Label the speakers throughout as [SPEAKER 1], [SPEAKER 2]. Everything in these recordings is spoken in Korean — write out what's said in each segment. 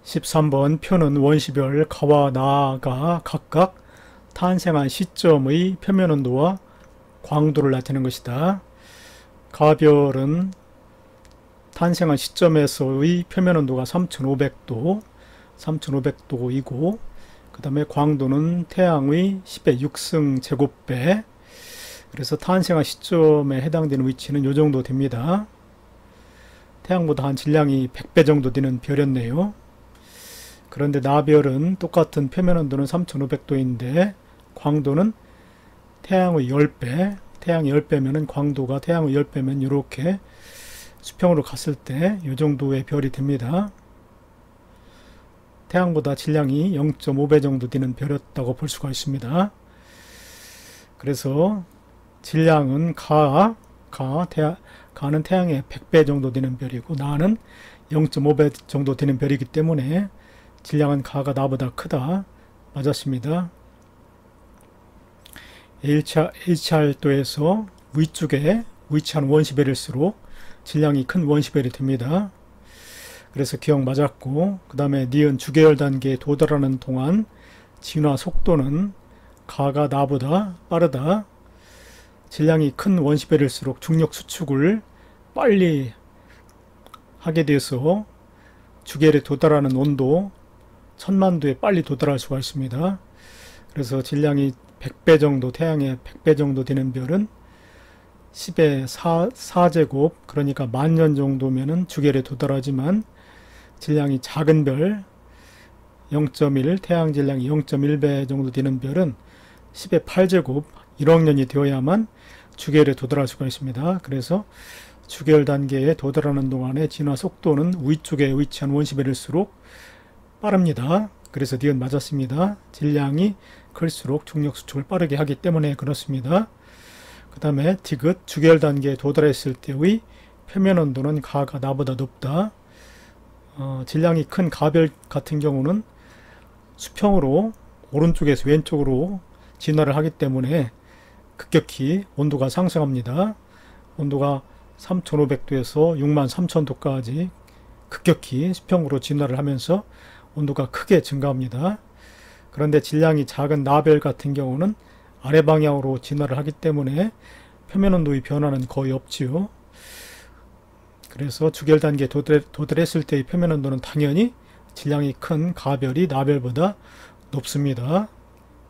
[SPEAKER 1] 13번 표는 원시별 가와 나가 각각 탄생한 시점의 표면온도와 광도를 나타내는 것이다. 가별은 탄생한 시점에서의 표면온도가 3500도이고 그 다음에 광도는 태양의 10의 6승 제곱배, 그래서 탄생한 시점에 해당되는 위치는 이 정도 됩니다. 태양보다 한 질량이 100배 정도 되는 별이었네요. 그런데 나별은 똑같은 표면온도는 3500도인데 광도는 태양의 10배, 태양이 10배면 광도가 태양의 10배면 이렇게 수평으로 갔을 때 이 정도의 별이 됩니다. 태양보다 질량이 0.5배 정도 되는 별이었다고 볼 수가 있습니다. 그래서 질량은 가는 태양의 100배 정도 되는 별이고 나는 0.5배 정도 되는 별이기 때문에 질량은 가가 나보다 크다. 맞았습니다. HR도에서 위쪽에 위치한 원시별일수록 질량이 큰 원시별이 됩니다. 그래서 기억 맞았고, 그 다음에 니은 주계열 단계에 도달하는 동안 진화 속도는 가가 나보다 빠르다. 질량이 큰 원시별일수록 중력 수축을 빨리 하게 돼서 주계열에 도달하는 온도 1000만도에 빨리 도달할 수가 있습니다. 그래서 질량이 100배 정도, 태양의 100배 정도 되는 별은 10의 4제곱, 그러니까 10,000년 정도면은 주계열에 도달하지만 질량이 작은 별 0.1, 태양 질량이 0.1배 정도 되는 별은 10의 8제곱, 1억 년이 되어야만 주계열에 도달할 수가 있습니다. 그래서 주계열 단계에 도달하는 동안의 진화 속도는 위쪽에 위치한 원시별일수록 빠릅니다. 그래서 니은 맞았습니다. 질량이 클수록 중력 수축을 빠르게 하기 때문에 그렇습니다. 그 다음에 디귿 주계열 단계에 도달했을 때의 표면 온도는 가가 나보다 높다. 질량이 큰 가별 같은 경우는 수평으로 오른쪽에서 왼쪽으로 진화를 하기 때문에 급격히 온도가 상승합니다. 온도가 3500도에서 63,000도까지 급격히 수평으로 진화를 하면서 온도가 크게 증가합니다. 그런데 질량이 작은 나별 같은 경우는 아래 방향으로 진화를 하기 때문에 표면 온도의 변화는 거의 없지요. 그래서 주계열 단계에 도달했을 때의 표면 온도는 당연히 질량이 큰 가별이 나별보다 높습니다.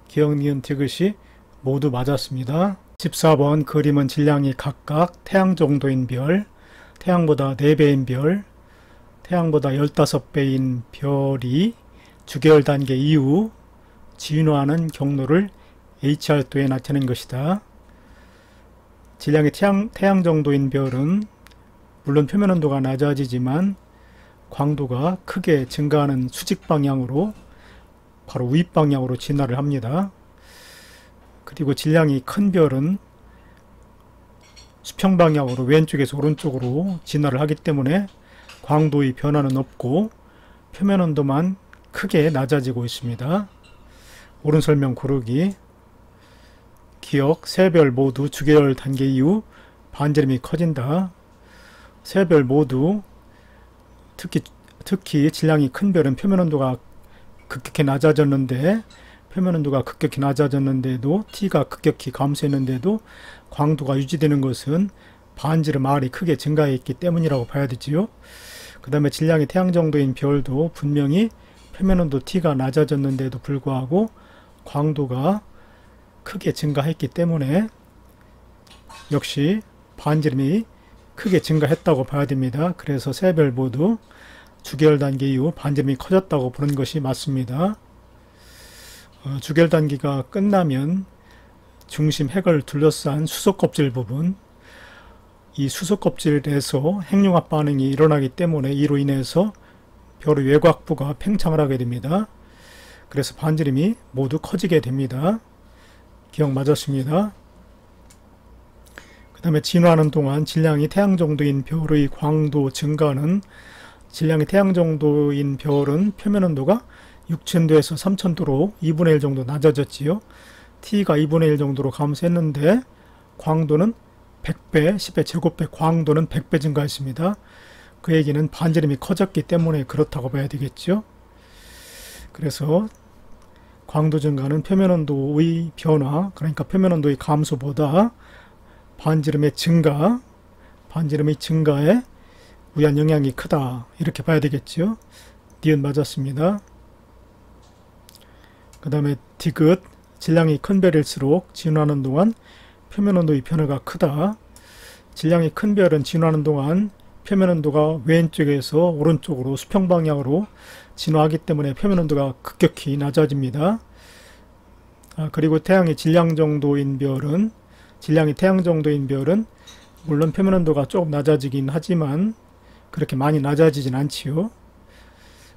[SPEAKER 1] 기억, 니은, 디귿이 모두 맞았습니다. 14번 그림은 질량이 각각 태양 정도인 별, 태양보다 4배인 별, 태양보다 15배인 별이 주계열 단계 이후 진화하는 경로를 HR도에 나타낸 것이다. 질량이 태양 정도인 별은 물론 표면 온도가 낮아지지만 광도가 크게 증가하는 수직 방향으로 바로 우입 방향으로 진화를 합니다. 그리고 질량이 큰 별은 수평 방향으로 왼쪽에서 오른쪽으로 진화를 하기 때문에 광도의 변화는 없고 표면 온도만 크게 낮아지고 있습니다. 옳은 설명 고르기. 기억, 세 별 모두 주계열 단계 이후 반지름이 커진다. 세 별 모두 특히 질량이 큰 별은 표면 온도가 급격히 낮아졌는데도 T가 급격히 감소했는데도 광도가 유지되는 것은 반지름 R이 크게 증가했기 때문이라고 봐야 되지요. 그 다음에 질량이 태양 정도인 별도 분명히 표면 온도 T가 낮아졌는데도 불구하고 광도가 크게 증가했기 때문에 역시 반지름이 크게 증가했다고 봐야 됩니다. 그래서 세 별 모두 주계열 단계 이후 반지름이 커졌다고 보는 것이 맞습니다. 주계열 단계가 끝나면 중심 핵을 둘러싼 수소 껍질 부분, 이 수소 껍질에서 핵융합 반응이 일어나기 때문에 이로 인해서 별의 외곽부가 팽창을 하게 됩니다. 그래서 반지름이 모두 커지게 됩니다. 기억 맞았습니다. 그 다음에 진화하는 동안 질량이 태양 정도인 별의 광도 증가는 질량이 태양 정도인 별은 표면 온도가 6000도에서 3000도로 2분의 1 정도 낮아졌지요. T가 2분의 1 정도로 감소했는데 광도는 100배, 10의 제곱배 광도는 100배 증가했습니다. 그 얘기는 반지름이 커졌기 때문에 그렇다고 봐야 되겠죠. 그래서 광도 증가는 표면온도의 변화, 그러니까 표면온도의 감소보다 반지름의 증가에 우한 영향이 크다, 이렇게 봐야 되겠죠. 니은 맞았습니다. 그 다음에 디귿, 질량이 큰 별일수록 진화하는 동안 표면온도의 변화가 크다. 질량이 큰 별은 진화하는 동안 표면온도가 왼쪽에서 오른쪽으로 수평 방향으로 진화하기 때문에 표면온도가 급격히 낮아집니다. 그리고 태양이 질량 정도인 별은, 질량이 태양 정도인 별은 물론 표면온도가 조금 낮아지긴 하지만 그렇게 많이 낮아지진 않지요.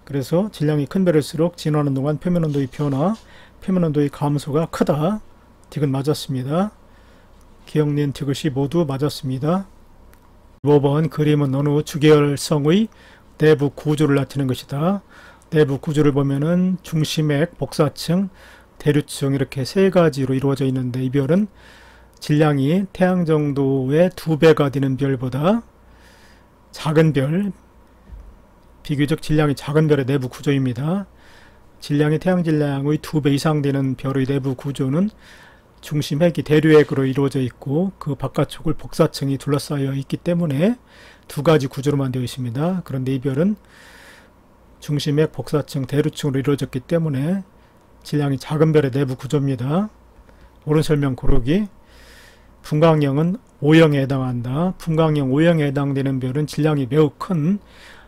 [SPEAKER 1] 그래서 질량이 큰 별일수록 진화하는 동안 표면온도의 변화, 표면온도의 감소가 크다. 디귿 맞았습니다. 기억, 니은, 디귿이 모두 맞았습니다. 5번 그림은 어느 주계열성의 내부 구조를 나타내는 것이다. 내부 구조를 보면은 중심액, 복사층, 대류층 이렇게 세 가지로 이루어져 있는데, 이 별은 질량이 태양 정도의 2배가 되는 별보다 작은 별, 비교적 질량이 작은 별의 내부 구조입니다. 질량이 태양 질량의 2배 이상 되는 별의 내부 구조는 중심핵이 대류핵으로 이루어져 있고 그 바깥쪽을 복사층이 둘러싸여 있기 때문에 두 가지 구조로만 되어 있습니다. 그런데 이 별은 중심핵, 복사층, 대류층으로 이루어졌기 때문에 질량이 작은 별의 내부 구조입니다. 옳은 설명 고르기. 분광형은 O형에 해당한다. 분광형 O형에 해당되는 별은 질량이 매우 큰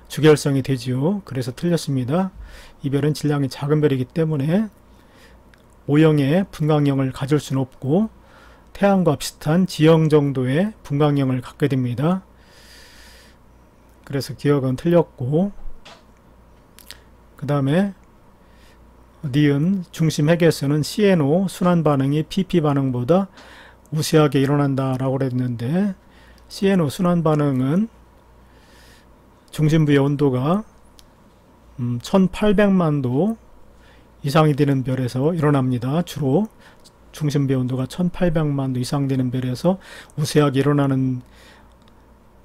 [SPEAKER 1] 주계열성이 되지요. 그래서 틀렸습니다. 이 별은 질량이 작은 별이기 때문에 O형의 분광형을 가질 수는 없고 태양과 비슷한 G형 정도의 분광형을 갖게 됩니다. 그래서 기억은 틀렸고, 그 다음에 니은 중심핵에서는 CNO 순환 반응이 PP 반응보다 우세하게 일어난다 라고 그랬는데, CNO 순환 반응은 중심부의 온도가 1800만 도 이상이 되는 별에서 일어납니다. 주로 중심부의 온도가 1800만 도 이상 되는 별에서 우세하게 일어나는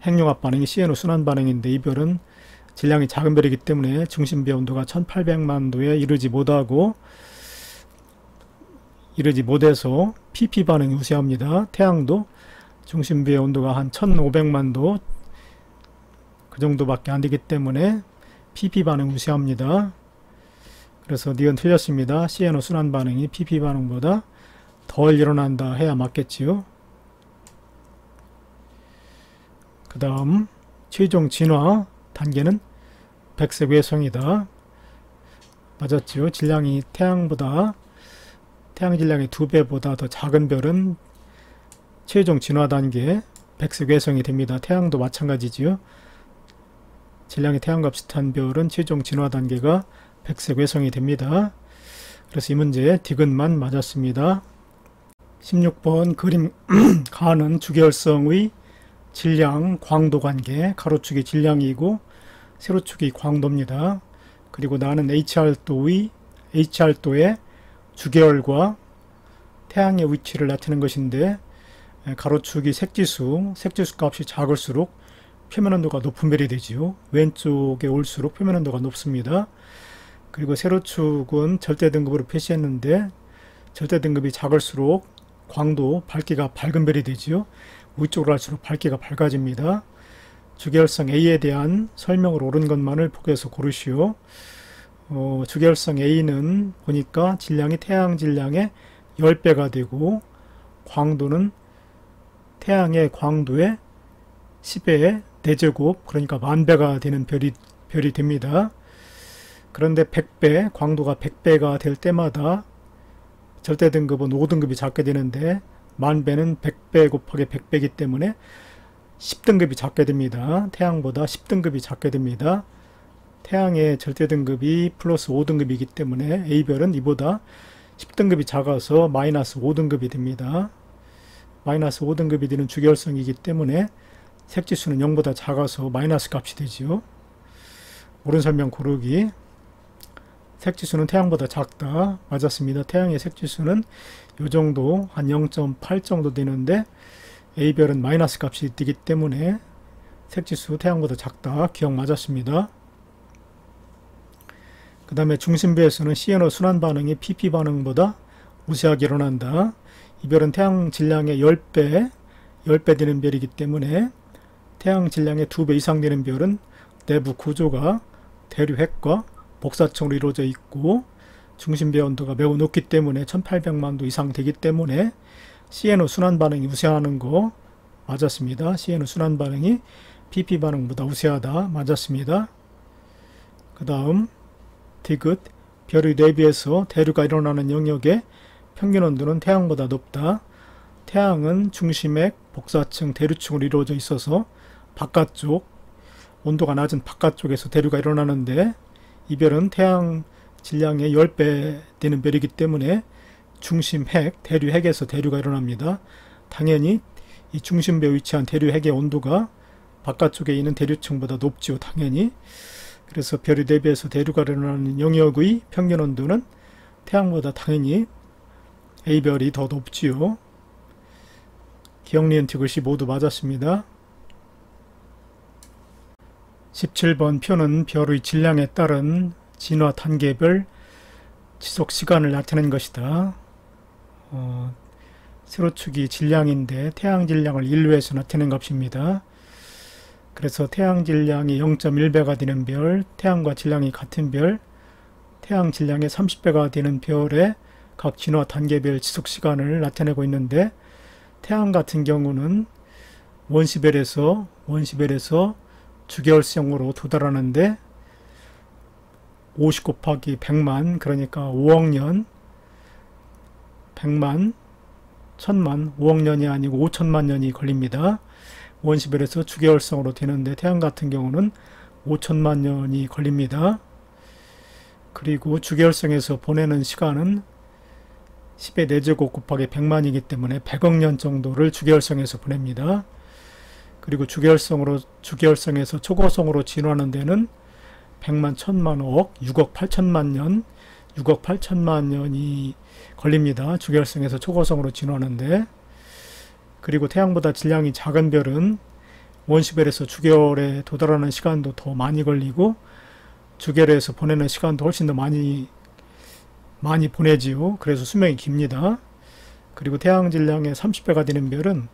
[SPEAKER 1] 핵융합 반응이 CNO 순환 반응인데, 이 별은 질량이 작은 별이기 때문에 중심부의 온도가 1800만 도에 이르지 못해서 PP 반응이 우세합니다. 태양도 중심부의 온도가 한 1500만 도 그 정도밖에 안 되기 때문에 PP 반응 우세합니다. 그래서 니은 틀렸습니다. CNO 순환 반응이 PP 반응보다 덜 일어난다 해야 맞겠지요. 그 다음 최종 진화 단계는 백색 외성이다. 맞았지요. 질량이 태양 질량의 2배보다 더 작은 별은 최종 진화 단계 백색 외성이 됩니다. 태양도 마찬가지지요. 질량이 태양과 비슷한 별은 최종 진화 단계가 백색 외성이 됩니다. 그래서 이 문제 디귿만 맞았습니다. 16번 그림 가는 주계열성의 질량, 광도 관계, 가로축이 질량이고 세로축이 광도입니다. 그리고 나는 HR도의 주계열과 태양의 위치를 나타내는 것인데, 가로축이 색지수 값이 작을수록 표면온도가 높은 별이 되지요. 왼쪽에 올수록 표면온도가 높습니다. 그리고 세로축은 절대등급으로 표시했는데, 절대등급이 작을수록 광도, 밝기가 밝은 별이 되지요. 위쪽으로 갈수록 밝기가 밝아집니다. 주계열성 A에 대한 설명을 옳은 것만을 보기에서 고르시오. 주계열성 A는 보니까 질량이 태양 질량의 10배가 되고 광도는 태양의 광도의 10의 4제곱, 그러니까 10,000배가 되는 별이 됩니다. 그런데 100배, 광도가 100배가 될 때마다 절대등급은 5등급이 작게 되는데 10,000배는 100배 곱하기 100배이기 때문에 10등급이 작게 됩니다. 태양보다 10등급이 작게 됩니다. 태양의 절대등급이 플러스 5등급이기 때문에 A별은 이보다 10등급이 작아서 마이너스 5등급이 됩니다. 마이너스 5등급이 되는 주계열성이기 때문에 색지수는 0보다 작아서 마이너스 값이 되지요. 옳은 설명 고르기. 색지수는 태양보다 작다. 맞았습니다. 태양의 색지수는 이 정도, 한 0.8 정도 되는데 A별은 마이너스 값이 되기 때문에 색지수 태양보다 작다. 기억 맞았습니다. 그 그 다음에 중심배에서는 CNO 순환 반응이 PP 반응보다 우세하게 일어난다. 이 별은 태양 질량의 10배 되는 별이기 때문에 태양 질량의 2배 이상 되는 별은 내부 구조가 대류핵과 복사층으로 이루어져 있고 중심배 온도가 매우 높기 때문에 1800만 도 이상 되기 때문에 CNO 순환 반응이 우세하는 거 맞았습니다. CNO 순환 반응이 PP 반응보다 우세하다 맞았습니다. 그 다음 디귿 별의 내부에서 대류가 일어나는 영역의 평균 온도는 태양보다 높다. 태양은 중심핵, 복사층, 대류층으로 이루어져 있어서 바깥쪽 온도가 낮은 바깥쪽에서 대류가 일어나는데 이 별은 태양 질량의 10배 되는 별이기 때문에 중심핵, 대류핵에서 대류가 일어납니다. 당연히 이 중심배에 위치한 대류핵의 온도가 바깥쪽에 있는 대류층보다 높지요. 당연히. 그래서 별의 대비해서 대류가 일어나는 영역의 평균 온도는 태양보다 당연히 A별이 더 높지요. 기억, 니은, 디귿이 모두 맞았습니다. 17번 표는 별의 질량에 따른 진화 단계별 지속 시간을 나타낸 것이다. 세로축이 질량인데 태양 질량을 인류에서 나타낸 값입니다. 그래서 태양 질량이 0.1배가 되는 별, 태양과 질량이 같은 별, 태양 질량의 30배가 되는 별의 각 진화 단계별 지속 시간을 나타내고 있는데 태양 같은 경우는 원시별에서 주계열성으로 도달하는데 50 곱하기 100만 그러니까 5억 년, 100만, 1000만, 5억 년이 아니고 5천만 년이 걸립니다. 원시별에서 주계열성으로 되는데 태양 같은 경우는 5천만 년이 걸립니다. 그리고 주계열성에서 보내는 시간은 10의 4제곱 곱하기 100만이기 때문에 100억 년 정도를 주계열성에서 보냅니다. 그리고 주계열성에서 초고성으로 진화하는 데는 100만, 1000만, 5억, 6억 8천만 년, 6억 8천만 년이 걸립니다. 주계열성에서 초고성으로 진화하는데. 그리고 태양보다 질량이 작은 별은 원시별에서 주계열에 도달하는 시간도 더 많이 걸리고 주계열에서 보내는 시간도 훨씬 더 많이 보내지요. 그래서 수명이 깁니다. 그리고 태양 질량의 30배가 되는 별은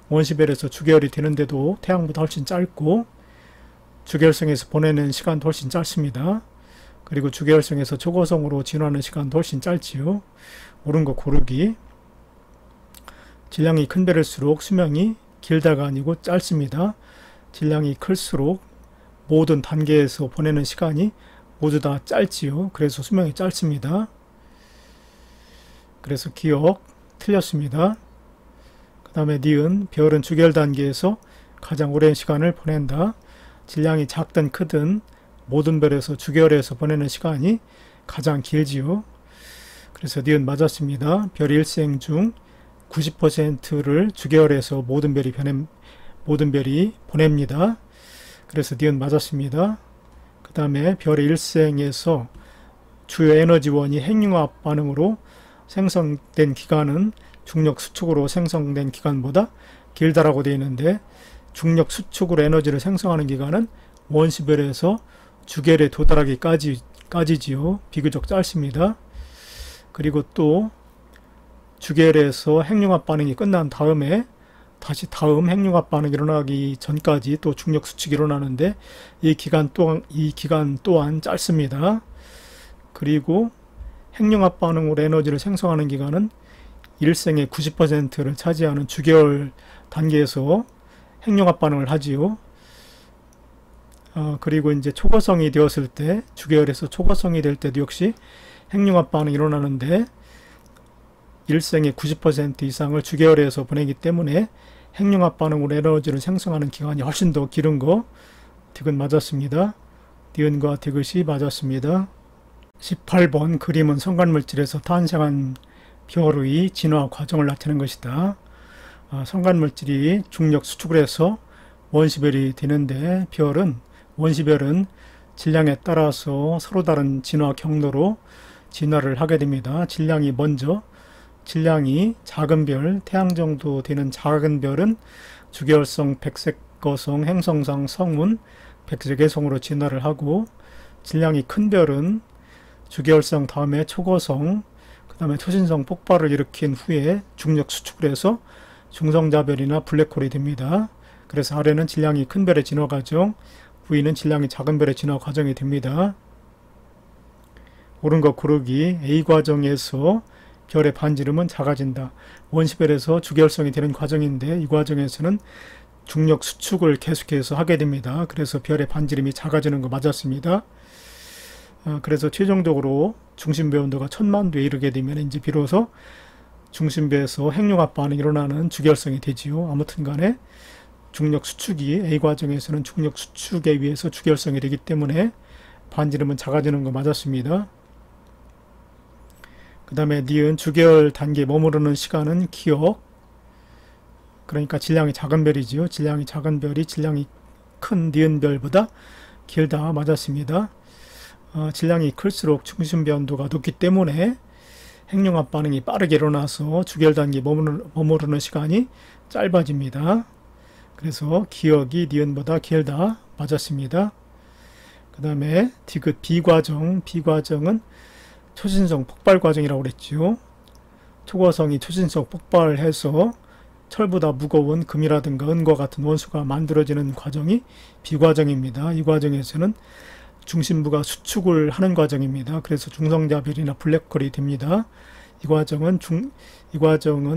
[SPEAKER 1] 원시별에서 주계열이 되는데도 태양보다 훨씬 짧고 주계열성에서 보내는 시간도 훨씬 짧습니다. 그리고 주계열성에서 초고성으로 진화하는 시간도 훨씬 짧지요. 옳은 거 고르기. 질량이 큰 별일수록 수명이 길다가 아니고 짧습니다. 질량이 클수록 모든 단계에서 보내는 시간이 모두 다 짧지요. 그래서 수명이 짧습니다. 그래서 기억 틀렸습니다. 그 다음에 니은 별은 주계열 단계에서 가장 오랜 시간을 보낸다. 질량이 작든 크든 모든 별에서 주계열에서 보내는 시간이 가장 길지요. 그래서 니은 맞았습니다. 별의 일생 중 90%를 주계열에서 모든 별이 보냅니다. 그래서 니은 맞았습니다. 그 다음에 별의 일생에서 주요 에너지원이 핵융합 반응으로 생성된 기간은 중력 수축으로 생성된 기간보다 길다라고 되어 있는데 중력 수축으로 에너지를 생성하는 기간은 원시별에서 주계열에 도달하기까지지요. 비교적 짧습니다. 그리고 또 주계열에서 핵융합 반응이 끝난 다음에 다시 다음 핵융합 반응이 일어나기 전까지 또 중력 수축이 일어나는데 이 기간 또한 짧습니다. 그리고 핵융합 반응으로 에너지를 생성하는 기간은 일생의 90%를 차지하는 주계열 단계에서 핵융합 반응을 하지요. 그리고 이제 초고성이 되었을 때 주계열에서 초고성이 될 때도 역시 핵융합 반응이 일어나는데 일생의 90% 이상을 주계열에서 보내기 때문에 핵융합 반응으로 에너지를 생성하는 기간이 훨씬 더 길은 거 디귿 맞았습니다. 니은과 디귿이 맞았습니다. 18번 그림은 성간물질에서 탄생한 별의 진화 과정을 나타낸 것이다. 성간물질이 중력 수축을 해서 원시별이 되는데 원시별은 질량에 따라서 서로 다른 진화 경로로 진화를 하게 됩니다. 질량이 작은 별, 태양 정도 되는 작은 별은 주계열성, 백색거성, 행성상, 성운, 백색외성으로 진화를 하고 질량이 큰 별은 주계열성 다음에 초고성, 그 다음에 초신성 폭발을 일으킨 후에 중력 수축을 해서 중성자별이나 블랙홀이 됩니다. 그래서 아래는 질량이 큰 별의 진화 과정, 위는 질량이 작은 별의 진화 과정이 됩니다. 옳은 것 고르기. A 과정에서 별의 반지름은 작아진다. 원시별에서 주계열성이 되는 과정인데 이 과정에서는 중력 수축을 계속해서 하게 됩니다. 그래서 별의 반지름이 작아지는 거 맞았습니다. 그래서 최종적으로 중심배 온도가 1000만도에 이르게 되면 이제 비로소 중심배에서 핵융합 반응이 일어나는 주계열성이 되지요. 아무튼 간에 중력 수축이 A 과정에서는 중력 수축에 의해서 주계열성이 되기 때문에 반지름은 작아지는 거 맞았습니다. 그 다음에 니은 주계열 단계에 머무르는 시간은 기억, 그러니까 질량이 작은 별이지요. 질량이 작은 별이 질량이 큰 니은 별보다 길다 맞았습니다. 질량이 클수록 중심배 온도가 높기 때문에 핵융합 반응이 빠르게 일어나서 주계열 단계에 머무르는 시간이 짧아집니다. 그래서 기억이 니은보다 길다 맞았습니다. 그 다음에 디귿 B과정, B과정은 초신성 폭발 과정이라고 그랬죠. 초고성이 초신성 폭발해서 철보다 무거운 금이라든가 은과 같은 원소가 만들어지는 과정이 B과정입니다. 이 과정에서는 중심부가 수축을 하는 과정입니다. 그래서 중성자별이나 블랙홀이 됩니다. 이 과정은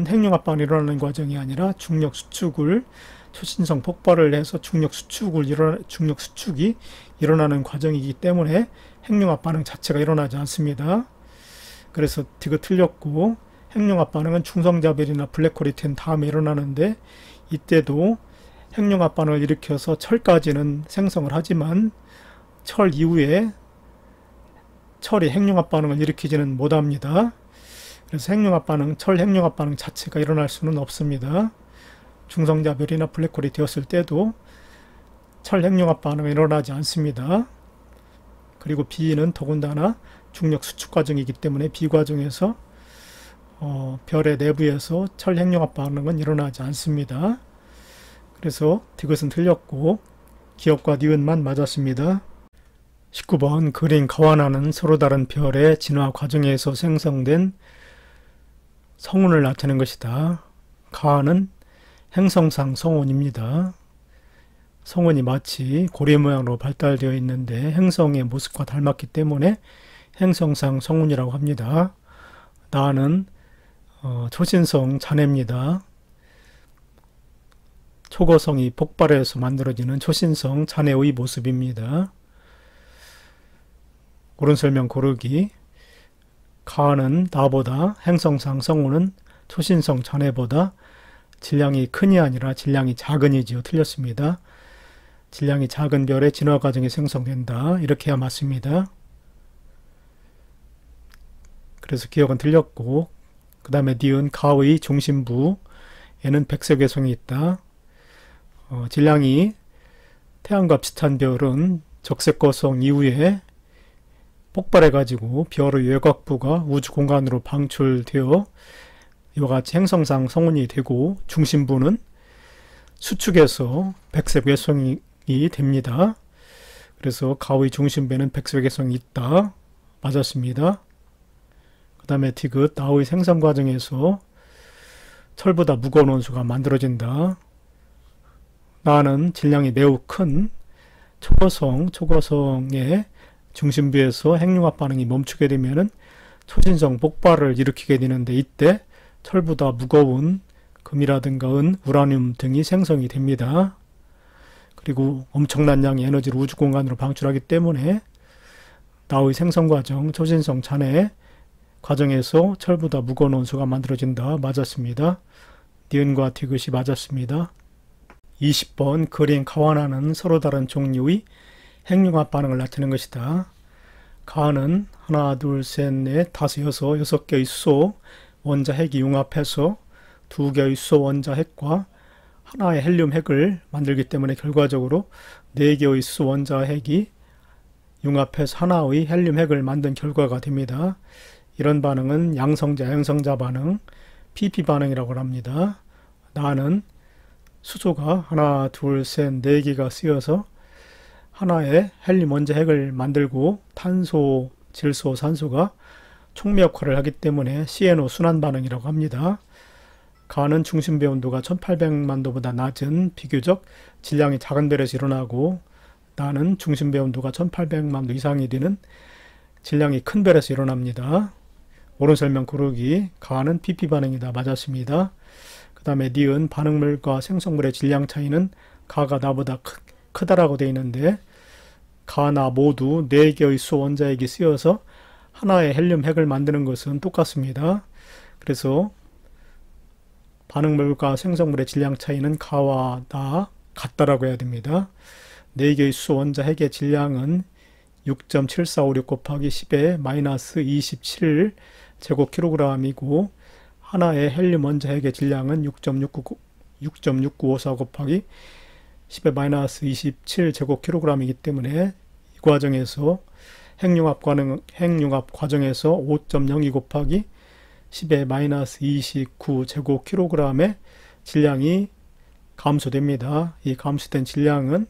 [SPEAKER 1] 핵융합 반응이 일어나는 과정이 아니라 중력 수축을 초신성 폭발을 해서 중력 수축이 일어나는 과정이기 때문에 핵융합 반응 자체가 일어나지 않습니다. 그래서 디귿 틀렸고, 핵융합 반응은 중성자별이나 블랙홀이 된 다음에 일어나는데 이때도 핵융합 반응을 일으켜서 철까지는 생성을 하지만 철 이후에 철이 핵융합 반응을 일으키지는 못합니다. 그래서 철 핵융합 반응 자체가 일어날 수는 없습니다. 중성자별이나 블랙홀이 되었을 때도 철 핵융합 반응은 일어나지 않습니다. 그리고 B는 더군다나 중력 수축 과정이기 때문에 B 과정에서 별의 내부에서 철 핵융합 반응은 일어나지 않습니다. 그래서 디귿은 틀렸고 기억과 니은만 맞았습니다. 19번 그린 가와나는 서로 다른 별의 진화 과정에서 생성된 성운을 나타낸 것이다. 가는 행성상 성운입니다. 성운이 마치 고리 모양으로 발달되어 있는데 행성의 모습과 닮았기 때문에 행성상 성운이라고 합니다. 나는 초신성 잔해입니다. 초고성이 폭발해서 만들어지는 초신성 잔해의 모습입니다. 옳은 설명 고르기. 가는 나보다 행성상 성운은 초신성 잔해보다 질량이 큰이 아니라 질량이 작은이지요. 틀렸습니다. 질량이 작은 별의 진화 과정이 생성된다. 이렇게 해야 맞습니다. 그래서 기억은 틀렸고, 그 다음에 니은 가의 중심부에는 백색 외성이 있다. 질량이 태양과 비슷한 별은 적색거성 이후에 폭발해가지고 별의 외곽부가 우주 공간으로 방출되어 이와 같이 행성상 성운이 되고 중심부는 수축해서 백색 외성이 됩니다. 그래서 가의 중심부에는 백색 외성이 있다. 맞았습니다. 그 다음에 디귿 나의 생성 과정에서 철보다 무거운 원소가 만들어진다. 나는 질량이 매우 큰 초고성의 중심부에서 핵융합 반응이 멈추게 되면은 초신성 폭발을 일으키게 되는데 이때 철보다 무거운 금이라든가 은, 우라늄 등이 생성이 됩니다. 그리고 엄청난 양의 에너지를 우주 공간으로 방출하기 때문에 나의 생성 과정, 초신성 잔해 과정에서 철보다 무거운 원소가 만들어진다. 맞았습니다. 니은과 디귿이 맞았습니다. 20번 그린 가와나는 서로 다른 종류의 핵융합 반응을 나타낸 것이다. 가는 하나, 둘, 셋, 넷, 다섯, 여섯 개의 수소 원자 핵이 융합해서 두 개의 수소 원자 핵과 하나의 헬륨 핵을 만들기 때문에 결과적으로 네 개의 수소 원자 핵이 융합해서 하나의 헬륨 핵을 만든 결과가 됩니다. 이런 반응은 양성자, 양성자 반응, PP 반응이라고 합니다. 나는 수소가 하나, 둘, 셋, 네 개가 쓰여서 하나의 헬륨 원자 핵을 만들고 탄소 질소, 산소가 촉매 역할을 하기 때문에 CNO 순환 반응이라고 합니다. 가는 중심부의 온도가 1800만 도보다 낮은 비교적 질량이 작은 별에서 일어나고, 나는 중심부의 온도가 1800만 도 이상이 되는 질량이 큰 별에서 일어납니다. 옳은 설명 고르기. 가는 PP 반응이다. 맞았습니다. 그 다음에 니은 반응물과 생성물의 질량 차이는 가가 나보다 크다라고 되어 있는데, 가나 모두 4개의 수 원자핵이 쓰여서 하나의 헬륨 핵을 만드는 것은 똑같습니다. 그래서 반응물과 생성물의 질량 차이는 가와 나 같다라고 해야 됩니다. 4개의 수 원자 핵의 질량은 6.7456 곱하기 10의 마이너스 27 제곱킬로그램이고, 하나의 헬륨 원자 핵의 질량은 6.6954 곱하기 10의 마이너스 27 제곱킬로그램이기 때문에 이 과정에서 핵융합 과정에서 5.02 곱하기 10의 마이너스 29 제곱킬로그램의 질량이 감소됩니다. 이 감소된 질량은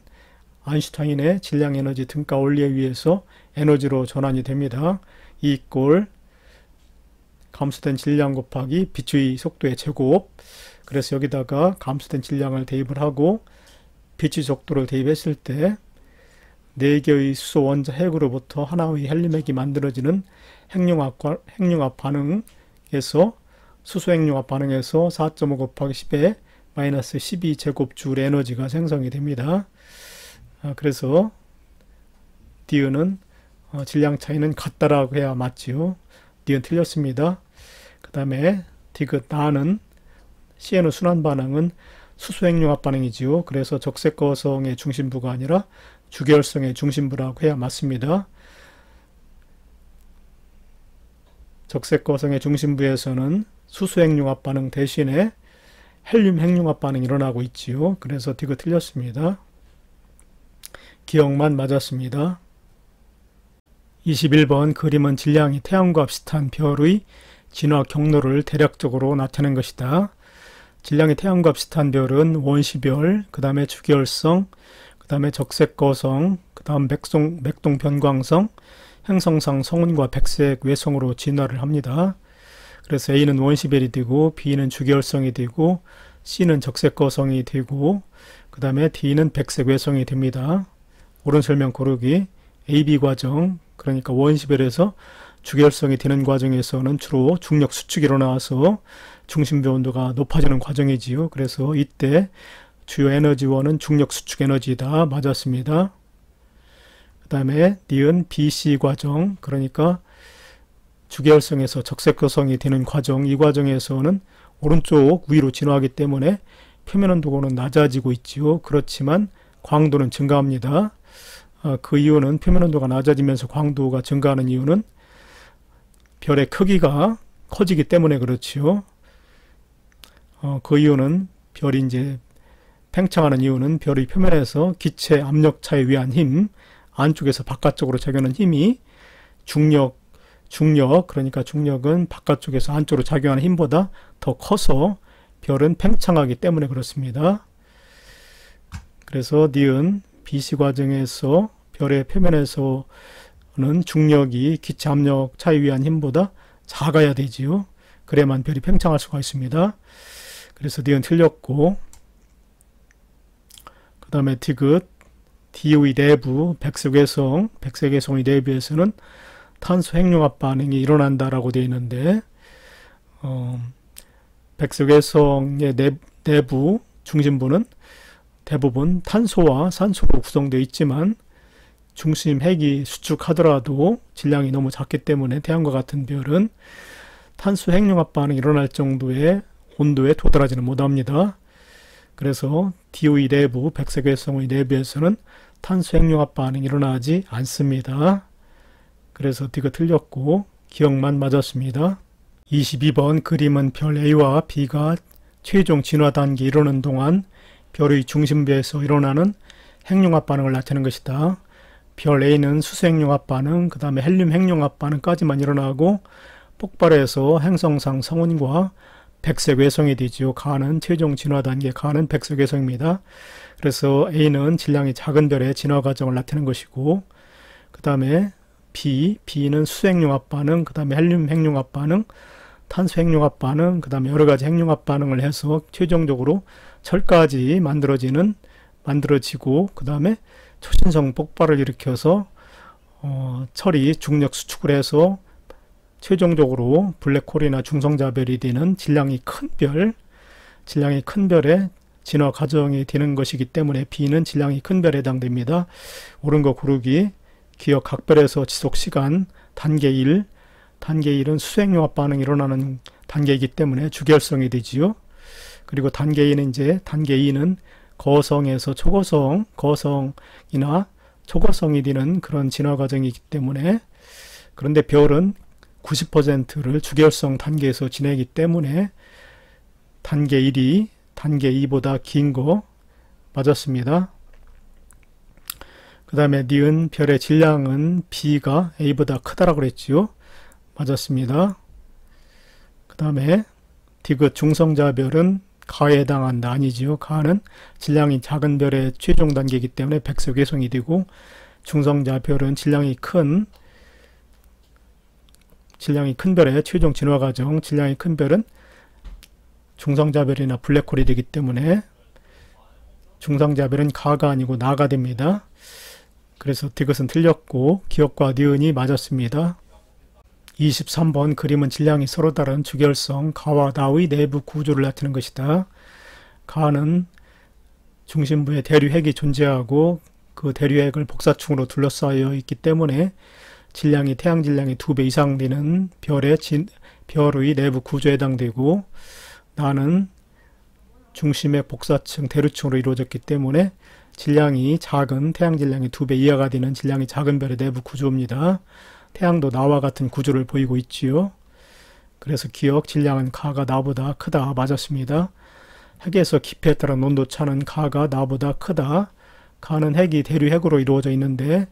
[SPEAKER 1] 아인슈타인의 질량 에너지 등가 원리에 의해서 에너지로 전환이 됩니다. E 꼴 감소된 질량 곱하기 빛의 속도의 제곱. 그래서 여기다가 감소된 질량을 대입을 하고 빛의 속도를 대입했을 때 4개의 수소 원자 핵으로부터 하나의 헬륨 핵이 만들어지는 핵융합 반응에서 수소 핵융합 반응에서 4.5 곱하기 10의 마이너스 12 제곱줄 에너지가 생성이 됩니다. 그래서 디은은 질량 차이는 같다라고 해야 맞지요. 디은 틀렸습니다. 그 다음에 디귿 나는 CNO 순환 반응은 수소 핵융합 반응이지요. 그래서 적색거성의 중심부가 아니라 주계열성의 중심부라고 해야 맞습니다. 적색거성의 중심부에서는 수소 핵융합 반응 대신에 헬륨 핵융합 반응이 일어나고 있지요. 그래서 디귿 틀렸습니다. 기억만 맞았습니다. 21번 그림은 질량이 태양과 비슷한 별의 진화 경로를 대략적으로 나타낸 것이다. 질량이 태양과 비슷한 별은 원시별, 그 다음에 주계열성, 그 다음에 적색거성, 그 다음 맥동 변광성, 행성상 성운과 백색 외성으로 진화를 합니다. 그래서 A는 원시별이 되고, B는 주계열성이 되고, C는 적색거성이 되고, 그 다음에 D는 백색 외성이 됩니다. 옳은 설명 고르기. AB 과정, 그러니까 원시별에서 주계열성이 되는 과정에서는 주로 중력 수축이 일어나서 중심부 온도가 높아지는 과정이지요. 그래서 이때 주요 에너지원은 중력 수축 에너지다. 맞았습니다. 그 다음에 니은 BC 과정, 그러니까 주계열성에서 적색거성이 되는 과정, 이 과정에서는 오른쪽 위로 진화하기 때문에 표면 온도는 낮아지고 있지요. 그렇지만 광도는 증가합니다. 그 이유는 표면 온도가 낮아지면서 광도가 증가하는 이유는 별의 크기가 커지기 때문에 그렇지요. 그 이유는 별이 이제 팽창하는 이유는 별의 표면에서 기체 압력 차에 의한 힘, 안쪽에서 바깥쪽으로 작용하는 힘이 중력, 그러니까 중력은 바깥쪽에서 안쪽으로 작용하는 힘보다 더 커서 별은 팽창하기 때문에 그렇습니다. 그래서 니은 BC 과정에서 별의 표면에서는 중력이 기체 압력 차에 의한 힘보다 작아야 되지요. 그래야만 별이 팽창할 수가 있습니다. 그래서 니은 틀렸고, 그 다음에 디귿, D의 내부, 백색외성의 내부에서는 탄소 핵융합 반응이 일어난다라고 되어 있는데, 백색외성의 내부 중심부는 대부분 탄소와 산소로 구성되어 있지만 중심 핵이 수축하더라도 질량이 너무 작기 때문에 태양과 같은 별은 탄소 핵융합 반응이 일어날 정도의 온도에 도달하지는 못합니다. 그래서 DO의 내부, 백색외성의 내부에서는 탄소 핵융합 반응이 일어나지 않습니다. 그래서 D가 틀렸고 기억만 맞았습니다. 22번 그림은 별 A와 B가 최종 진화 단계에 이르는 동안 별의 중심부에서 일어나는 핵융합 반응을 나타내는 것이다. 별 A는 수소 핵융합 반응, 그 다음에 헬륨 핵융합 반응까지만 일어나고 폭발해서 행성상 성운과 백색 외성이 되지요. 가는 최종 진화 단계, 가는 백색 외성입니다. 그래서 A는 질량이 작은 별의 진화 과정을 나타내는 것이고, 그 다음에 B는 수소핵융합 반응, 그 다음에 헬륨 핵융합 반응, 탄소 핵융합 반응, 그 다음에 여러 가지 핵융합 반응을 해서 최종적으로 철까지 만들어지고, 그 다음에 초신성 폭발을 일으켜서 철이 중력 수축을 해서 최종적으로 블랙홀이나 중성자별이 되는 질량이 큰 별의 진화 과정이 되는 것이기 때문에 B는 질량이 큰 별에 해당됩니다. 옳은 거 고르기. 기억 각별에서 지속시간 단계 1. 단계 1은 수소핵융합 반응이 일어나는 단계이기 때문에 주결성이 되지요. 그리고 단계 2는 거성에서 초거성, 거성이나 초거성이 되는 그런 진화 과정이기 때문에, 그런데 별은 90%를 주결성 단계에서 지내기 때문에 단계 1이 단계 2보다 긴 거 맞았습니다. 그 다음에 니은 별의 질량은 B가 A보다 크다라고 그랬지요. 맞았습니다. 그 다음에 디귿 중성자별은 가에 해당한다. 아니지요. 가는 질량이 작은 별의 최종 단계이기 때문에 백석외성이 되고, 중성자별은 질량이 큰 별의 최종 진화 과정, 질량이 큰 별은 중성자별이나 블랙홀이 되기 때문에 중성자별은 가가 아니고 나가 됩니다. 그래서 디귿은 틀렸고 기억과 니은이 맞았습니다. 23번 그림은 질량이 서로 다른 주결성 가와 나의 내부 구조를 나타내는 것이다. 가는 중심부에 대류핵이 존재하고 그 대류핵을 복사층으로 둘러싸여 있기 때문에 질량이 태양 질량의 2배 이상 되는 별의 내부 구조에 해당되고, 나는 중심의 복사층 대류층으로 이루어졌기 때문에 질량이 작은 태양 질량의 2배 이하가 되는 질량이 작은 별의 내부 구조입니다. 태양도 나와 같은 구조를 보이고 있지요. 그래서 기억 질량은 가가 나보다 크다. 맞았습니다. 핵에서 깊이에 따른 온도차는 가가 나보다 크다. 가는 핵이 대류핵으로 이루어져 있는데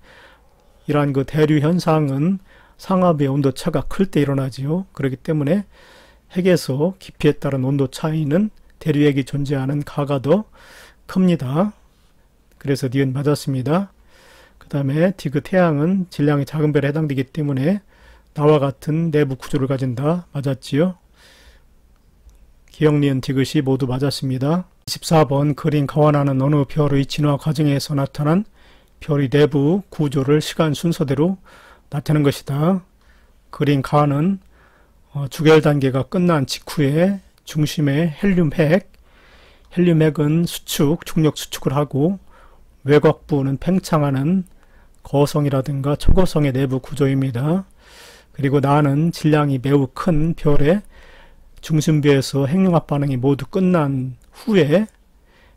[SPEAKER 1] 이러한 그 대류 현상은 상압의 온도차가 클 때 일어나지요. 그렇기 때문에 핵에서 깊이에 따른 온도 차이는 대류핵이 존재하는 가가 더 큽니다. 그래서 니은 맞았습니다. 그 다음에 디귿 태양은 질량이 작은 별에 해당되기 때문에 나와 같은 내부 구조를 가진다. 맞았지요. 기억, 니은, 디귿이 모두 맞았습니다. 24번 그린 가와나는 어느 별의 진화 과정에서 나타난 별의 내부 구조를 시간 순서대로 나타내는 것이다. 그린 가는 주결 단계가 끝난 직후에 중심에 헬륨핵은 중력 수축을 하고 외곽부는 팽창하는 거성이라든가 초거성의 내부 구조입니다. 그리고 나는 질량이 매우 큰 별의 중심부에서 핵융합 반응이 모두 끝난 후에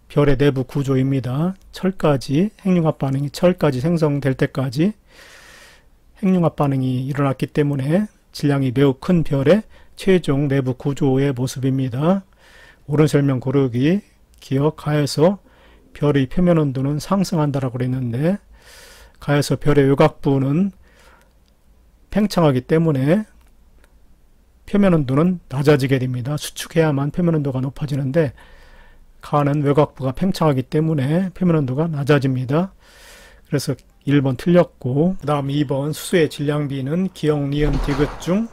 [SPEAKER 1] 별의 내부 구조입니다. 핵융합 반응이 철까지 생성될 때까지 핵융합 반응이 일어났기 때문에 질량이 매우 큰 별의 최종 내부 구조의 모습입니다. 옳은 설명 고르기. 기억, 가에서 별의 표면 온도는 상승한다라고 그랬는데 가에서 별의 외곽부는 팽창하기 때문에 표면 온도는 낮아지게 됩니다. 수축해야만 표면 온도가 높아지는데 가는 외곽부가 팽창하기 때문에 표면 온도가 낮아집니다. 그래서 1번 틀렸고, 그 다음 2번 수소의 질량비는 기억, 니은, 디귿 중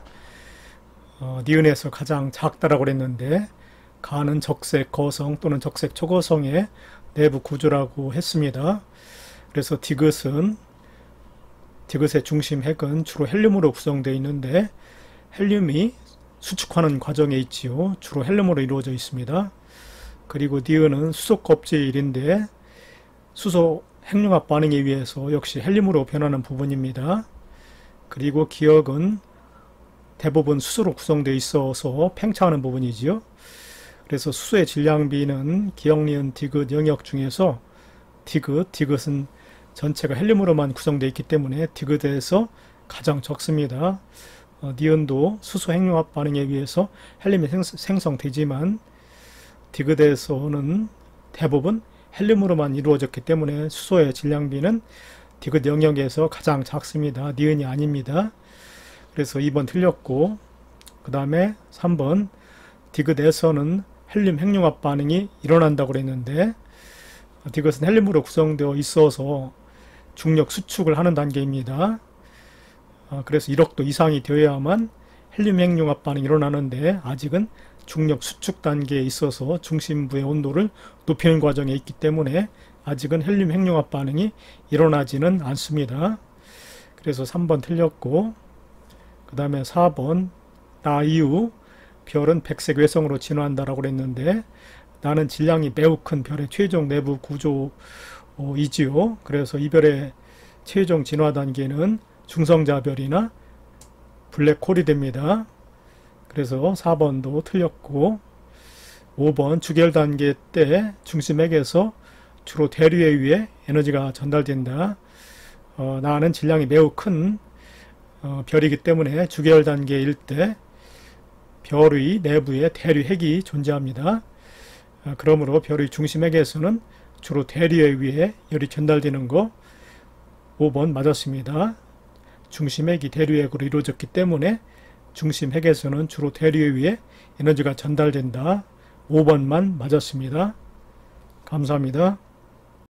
[SPEAKER 1] 니은에서 가장 작다라고 그랬는데 가는 적색 거성 또는 적색 초거성의 내부 구조라고 했습니다. 그래서 디귿의 중심 핵은 주로 헬륨으로 구성되어 있는데 헬륨이 수축하는 과정에 있지요. 주로 헬륨으로 이루어져 있습니다. 그리고 니은은 수소 껍질인데 수소 핵융합 반응에 의해서 역시 헬륨으로 변하는 부분입니다. 그리고 기억은 대부분 수소로 구성되어 있어서 팽창하는 부분이지요. 그래서 수소의 질량비는 기억, 니은, 디귿 영역 중에서 디귿은 전체가 헬륨으로만 구성되어 있기 때문에 디귿에서 가장 적습니다. 니은도 수소 핵융합 반응에 의해서 헬륨이 생성되지만 디귿에서는 대부분 헬륨으로만 이루어졌기 때문에 수소의 질량비는 디귿 영역에서 가장 작습니다. 니은이 아닙니다. 그래서 2번 틀렸고, 그 다음에 3번 디귿에서는 헬륨 핵융합 반응이 일어난다고 그랬는데 디귿은 헬륨으로 구성되어 있어서 중력 수축을 하는 단계입니다. 그래서 1억도 이상이 되어야만 헬륨 핵융합 반응이 일어나는데 아직은 중력 수축 단계에 있어서 중심부의 온도를 높이는 과정에 있기 때문에 아직은 헬륨 핵융합 반응이 일어나지는 않습니다. 그래서 3번 틀렸고, 그 다음에 4번 나 이후 별은 백색 외성으로 진화한다라고 그랬는데, 나는 질량이 매우 큰 별의 최종 내부 구조이지요. 그래서 이 별의 최종 진화 단계는 중성자별이나 블랙홀이 됩니다. 그래서 4번도 틀렸고, 5번 주결 단계 때 중심핵에서 주로 대류에 의해 에너지가 전달된다. 나는 질량이 매우 큰 별이기 때문에 주결 단계일 때 별의 내부에 대류핵이 존재합니다. 그러므로 별의 중심핵에서는 주로 대류에 의해 열이 전달되는 거 5번 맞았습니다. 중심핵이 대류핵으로 이루어졌기 때문에 중심핵에서는 주로 대류에 의해 에너지가 전달된다. 5번만 맞았습니다. 감사합니다.